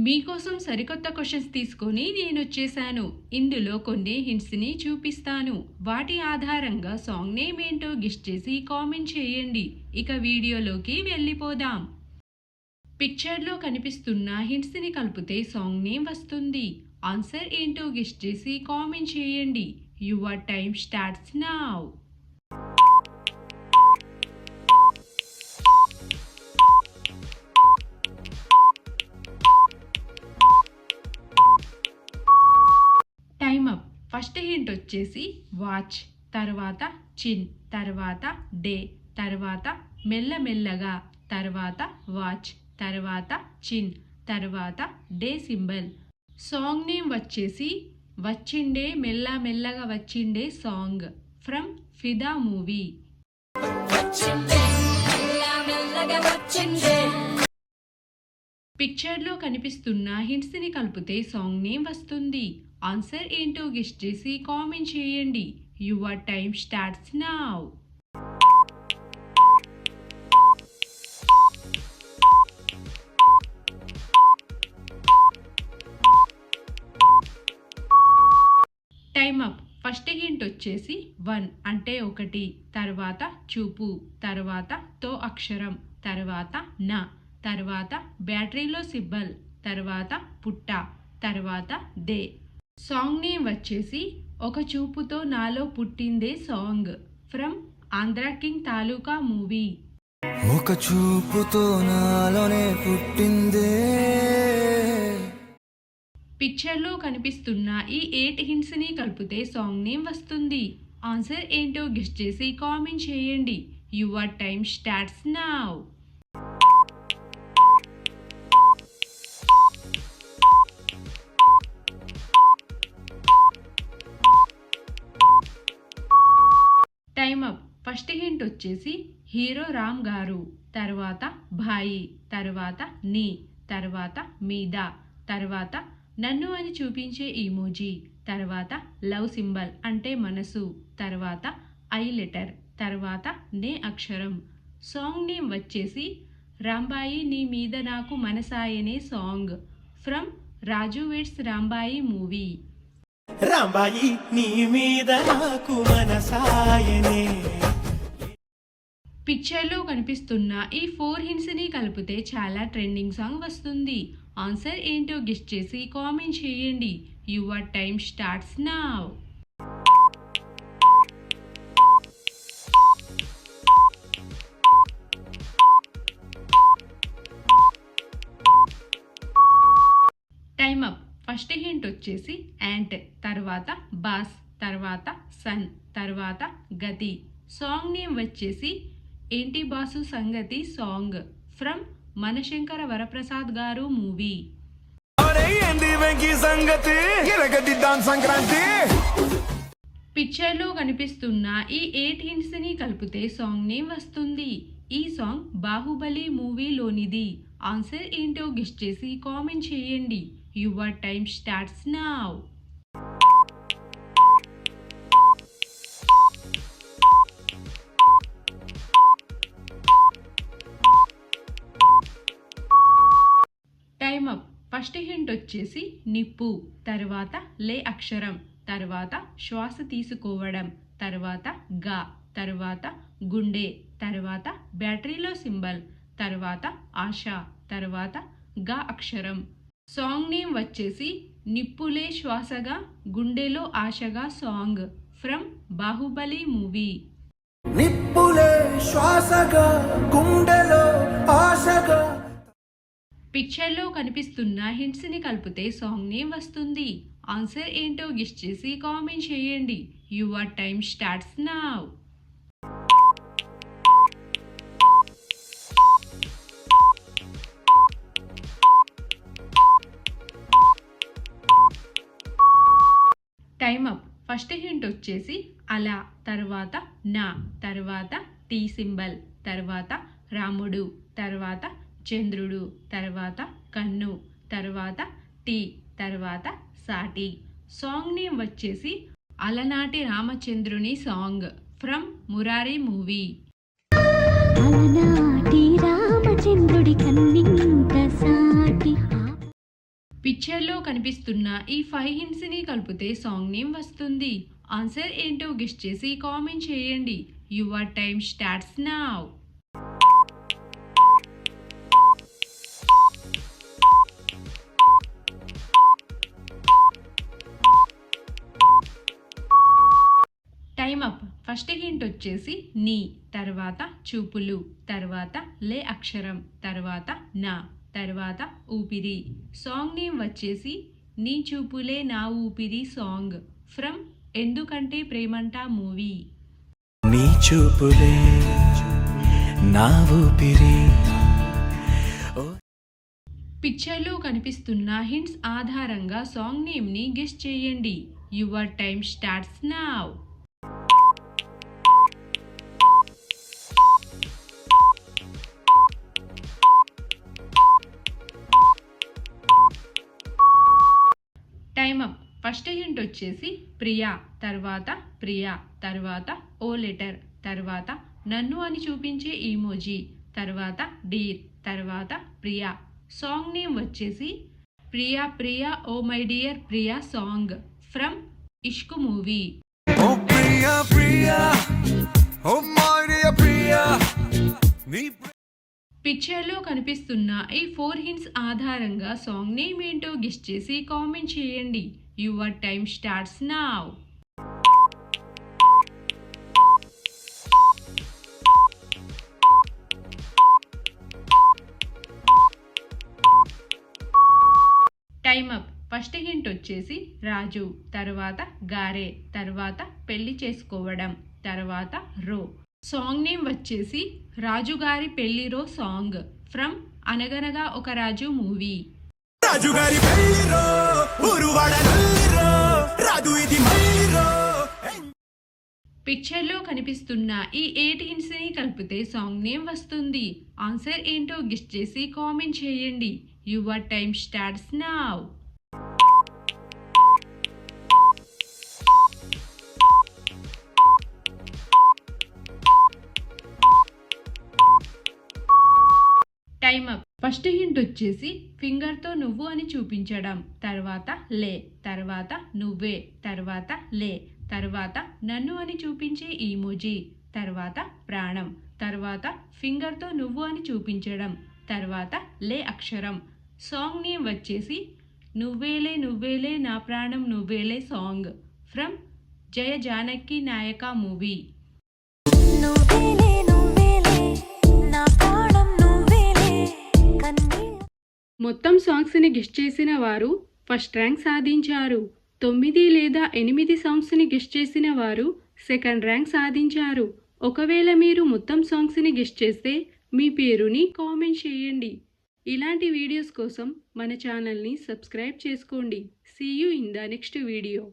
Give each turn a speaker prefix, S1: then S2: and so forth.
S1: మీకోసం సరికొత్త క్వశ్చన్స్ తీసుకొని నేనొచ్చేసాను. ఇందులో కొన్ని హింట్స్‌ని చూపిస్తాను. వాటి ఆధారంగా సాంగ్ నేమ్ ఏంటో గెస్ చేసి కామెంట్ చేయండి. ఇక వీడియోలోకి వెళ్ళిపోదాం. పిక్చర్‌లో కనిపిస్తున్న హింట్స్‌ని కలిపితే సాంగ్ నేమ్ వస్తుంది. ఆన్సర్ ఏంటో గెస్ చేసి కామెంట్ చేయండి. Your time starts now. Time up. First hint వచ్చేసి వాచ్, తర్వాత చిన్, తర్వాత డే, తర్వాత మెల్లమెల్లగా, తర్వాత వాచ్, తర్వాత చిన్, తర్వాత డే సింబల్. సాంగ్ నేమ్ వచ్చేసి వచ్చిండే మెల్లమెల్లగా వచ్చిండే సాంగ్ ఫ్రమ్ ఫిదా మూవీ. పిక్చర్లో కనిపిస్తున్న హింట్స్ని కలిపితే సాంగ్ నేమ్ వస్తుంది. ఆన్సర్ ఏంటో గెస్ చేసి కామెంట్ చేయండి. Your time starts now. Time up. First hint వచ్చేసి వన్ అంటే ఒకటి, తర్వాత చూపు, తర్వాత తో అక్షరం, తర్వాత నా, తర్వాత బ్యాటరీలో సింబల్, తర్వాత పుట్ట, తర్వాత దే. సాంగ్ నేమ్ వచ్చేసి ఒక చూపుతో నాలో పుట్టిందే song from Andhra King Taluka movie.
S2: ఒక చూపుతో నాలోనే పుట్టిందే.
S1: పిక్చర్లో కనిపిస్తున్న ఈ 8 హింట్స్ని కలిపితే సాంగ్ నేమ్ వస్తుంది. ఆన్సర్ ఏంటో గెస్ చేసి కామెంట్ చేయండి. Your time starts now. Time up. First hint వచ్చేసి హీరో రామ్ గారు, తర్వాత భాయి, తర్వాత నీ, తర్వాత మీద, తర్వాత నన్ను అని చూపించే ఈమోజీ, తర్వాత లవ్ సింబల్ అంటే మనసు, తర్వాత ఐ లెటర్, తర్వాత నే అక్షరం. సాంగ్ నేమ్ వచ్చేసి రాంబాయి నీ మీద నాకు మనసాయనే song from Raju weds Rambai movie.
S2: Rambai నీ మీద నాకు మనసాయనే.
S1: పిక్చర్లో కనిపిస్తున్న ఈ 4 హింట్స్ని కలిపితే చాలా ట్రెండింగ్ సాంగ్ వస్తుంది. ఆన్సర్ ఏంటో గెస్ చేసి కామెంట్ చేయండి. Your time starts now. Time up. First hint వచ్చేసి యాంట్, తర్వాత బాస్, తర్వాత సన్, తర్వాత గతి. సాంగ్ నేమ్ వచ్చేసి ఏంటి బాసు సంగతి సాంగ్ ఫ్రమ్ మనశంకర వరప్రసాద్ గారు మూవీ. పిక్చర్లో కనిపిస్తున్న ఈ 8 హింట్స్ని కలిపితే సాంగ్ నేమ్ వస్తుంది. ఈ సాంగ్ బాహుబలి మూవీలోనిది. ఆన్సర్ ఏంటో గెస్ చేసి కామెంట్ చేయండి. Your time starts now. Time up. First hint వచ్చేసి నిప్పు, తర్వాత లే అక్షరం, తర్వాత శ్వాస తీసుకోవడం, తర్వాత గా, తర్వాత గుండె, తర్వాత బ్యాటరీలో సింబల్, తర్వాత ఆశ, తర్వాత గా అక్షరం. సాంగ్ నేమ్ వచ్చేసి నిప్పులే శ్వాసగా గుండెలో ఆశగా సాంగ్ ఫ్రమ్ బాహుబలి మూవీ.
S2: నిప్పులే శ్వాసగా గుండెలో ఆశగా.
S1: పిక్చర్లో కనిపిస్తున్న హింట్స్ని కలిపితే సాంగ్ నేమ్ వస్తుంది. ఆన్సర్ ఏంటో గెస్ చేసి కామెంట్ చేయండి. Your time starts now. Time up. First hint వచ్చేసి అలా, తర్వాత నా, తర్వాత టీ సింబల్, తర్వాత రాముడు, తర్వాత చంద్రుడు, తర్వాత కన్ను, తర్వాత టీ, తర్వాత సాటి. సాంగ్ నేమ్ వచ్చేసి అలనాటి రామచంద్రుని సాంగ్ ఫ్రమ్ మురారి మూవీ.
S3: అలనాటి రామచంద్రుడి కన్నింత సాటి
S1: పిక్చర్లో కనిపిస్తున్న ఈ 5 హింట్స్ని కలిపితే సాంగ్ నేమ్ వస్తుంది. ఆన్సర్ ఏంటో గెస్ట్ చేసి కామెంట్ చేయండి. Your time starts now. Time up. First hint వచ్చేసి నీ, తర్వాత చూపులు, తర్వాత లే అక్షరం, తర్వాత నా, తర్వాత ఊపిరి. సాంగ్ నేమ్ వచ్చేసి నీ చూపులే నా ఊపిరి సాంగ్ ఫ్రమ్ ఎందుకంటే ప్రేమంట మూవీ.
S2: నీ చూపులే నా ఊపిరి.
S1: పిక్చర్లో కనిపిస్తున్న హింట్స్ ఆధారంగా సాంగ్ నేమ్ని గెస్ట్ చేయండి. Your time starts now. Time up. First hint వచ్చేసి ప్రియా, తర్వాత ప్రియా, తర్వాత ఓ లెటర్, తర్వాత నన్ను అని చూపించే ఈమోజీ, తర్వాత డీర్, తర్వాత ప్రియా. సాంగ్ నేమ్ వచ్చేసి Priya Priya oh my dear Priya song from Ishq movie.
S2: Oh Priya Priya oh my dear Priya.
S1: పిక్చర్లో కనిపిస్తున్న ఈ 4 హింట్స్ ఆధారంగా సాంగ్ నేమ్ ఏంటో గెస్ట్ చేసి కామెంట్ చేయండి. Your time starts now. Time up. First hint వచ్చేసి రాజు, తర్వాత గారే, తర్వాత పెళ్లి చేసుకోవడం, తర్వాత రో. సాంగ్ నేమ్ వచ్చేసి రాజుగారి పెళ్లిరో సాంగ్ ఫ్రమ్ అనగనగా ఒక రాజు మూవీ.
S2: రాజుగారి పెళ్లిరో ఊరువాడ నల్లిరో రాజు ఇది మల్లిరో.
S1: పిక్చర్లో కనిపిస్తున్న ఈ 8 హింట్స్ని కలిపితే సాంగ్ నేమ్ వస్తుంది. ఆన్సర్ ఏంటో గెస్ట్ చేసి కామెంట్ చేయండి. Your time starts now. Time up. First hint వచ్చేసి ఫింగర్తో నువ్వు అని చూపించడం, తర్వాత లే, తర్వాత నువ్వే, తర్వాత లే, తర్వాత నన్ను అని చూపించే ఈమోజీ, తర్వాత ప్రాణం, తర్వాత ఫింగర్తో నువ్వు అని చూపించడం, తర్వాత లే అక్షరం. సాంగ్ నేమ్ వచ్చేసి నువ్వేలే నువ్వేలే నా ప్రాణం నువ్వేలే song from Jaya Janaki Nayaka movie. మొత్తం సాంగ్స్ని గెస్ట్ చేసిన వారు ఫస్ట్ ర్యాంక్ సాధించారు. 9 లేదా 8 సాంగ్స్ని గెస్ట్ చేసిన వారు సెకండ్ ర్యాంక్ సాధించారు. ఒకవేళ మీరు మొత్తం సాంగ్స్ని గెస్ట్ చేస్తే మీ పేరుని కామెంట్ చేయండి. ఇలాంటి వీడియోస్ కోసం మన ఛానల్ని సబ్స్క్రైబ్ చేసుకోండి. See you in the next video.